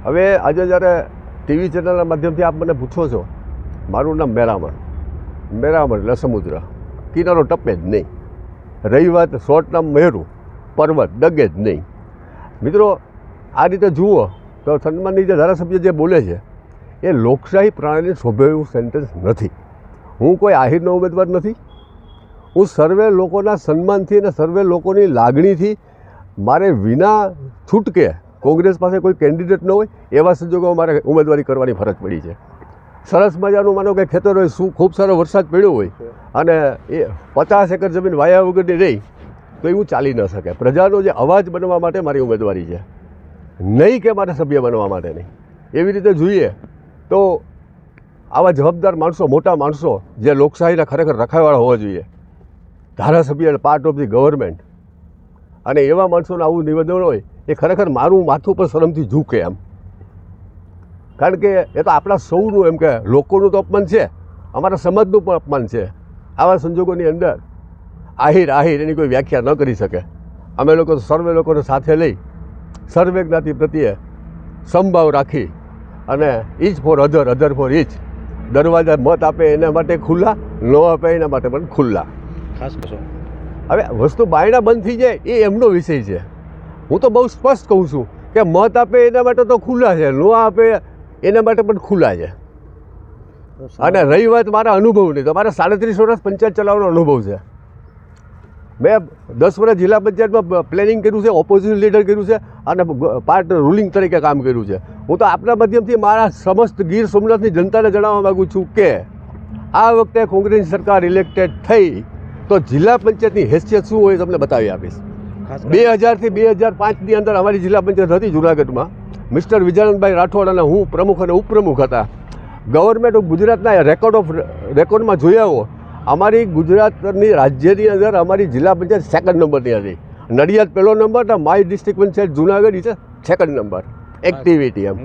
હવે આજે જ્યારે ટીવી ચેનલના માધ્યમથી આપ મને પૂછો છો, મારું નામ મેરામણ એટલે સમુદ્ર કિનારો ટપે જ નહીં. રહી વાત શોર્ટ નામ મેરુ પર્વત ડગે જ નહીં. મિત્રો, આ રીતે જુઓ તો સન્માનની જે ધારાસભ્ય જે બોલે છે એ લોકશાહી પ્રણાલીને શોભે એવું સેન્ટેન્સ નથી. હું કોઈ આહિરનો ઉમેદવાર નથી. હું સર્વે લોકોના સન્માનથી અને સર્વે લોકોની લાગણીથી મારે વિના છૂટકે કોંગ્રેસ પાસે કોઈ કેન્ડિડેટ ન હોય એવા સંજોગોમાં મારે ઉમેદવારી કરવાની ફરજ પડી છે. સરસ મજાનું માનો કે ખેતર હોય, ખૂબ સારો વરસાદ પડ્યો હોય અને એ 50 એકર જમીન વાયા વગરની રહી તો એવું ચાલી ન શકે. પ્રજાનો જે અવાજ બનવા માટે મારી ઉમેદવારી છે, નહીં કે મારે સભ્ય બનવા માટે નહીં. એવી રીતે જોઈએ તો આવા જવાબદાર માણસો, મોટા માણસો જે લોકશાહીના ખરેખર રખાવાળા હોવા જોઈએ, ધારાસભ્ય પાર્ટ ઓફ ધી ગવર્મેન્ટ, અને એવા માણસોનું આવું નિવેદન હોય એ ખરેખર મારું માથું પર શરમથી ઝૂકે એમ. કારણ કે એ તો આપણા સૌનું એમ કે લોકોનું તો અપમાન છે, અમારા સમાજનું પણ અપમાન છે. આવા સંજોગોની અંદર આહિર એની કોઈ વ્યાખ્યા ન કરી શકે. અમે લોકો સર્વે લોકોને સાથે લઈ સર્વે જ્ઞાતિ પ્રત્યે સમભાવ રાખી અને each for other for each, દરવાજા મત આપે એના માટે ખુલ્લા, ન આપે એના માટે પણ ખુલ્લા. ખાસ કશો હવે વસ્તુ બાયણા બંધ થઈ જાય એ એમનો વિષય છે. હું તો બહુ સ્પષ્ટ કહું છું કે મત આપે એના માટે તો ખુલ્લા છે, ન આપે એના માટે પણ ખુલ્લા છે. અને રહી વાત મારા અનુભવની, તો મારે 37 વર્ષ પંચાયત ચલાવવાનો અનુભવ છે. મેં 10 વર્ષ જિલ્લા પંચાયતમાં પ્લેનિંગ કર્યું છે, ઓપોઝિશન લીડર કર્યું છે અને પાર્ટ રૂલિંગ તરીકે કામ કર્યું છે. હું તો આપણા માધ્યમથી મારા સમસ્ત ગીર સોમનાથની જનતાને જણાવવા માગું છું કે આ વખતે કોંગ્રેસની સરકાર ઇલેક્ટેડ થઈ તો જિલ્લા પંચાયતની હેસિયત શું હોય તમને બતાવી આપીશ. 2000 થી 2005ની અંદર અમારી જિલ્લા પંચાયત હતી જુનાગઢમાં. મિસ્ટર વિજયાનંદભાઈ રાઠોડ અને હું પ્રમુખ અને ઉપપ્રમુખ હતા. ગવર્મેન્ટ ઓફ ગુજરાતના રેકોર્ડમાં જોયા હો, અમારી ગુજરાતની રાજ્યની અંદર અમારી જિલ્લા પંચાયત 2nd નંબરની હતી. નડિયાદ પહેલો number, my district panchayat Junagadh છે 2nd નંબર એક્ટિવિટી એમ.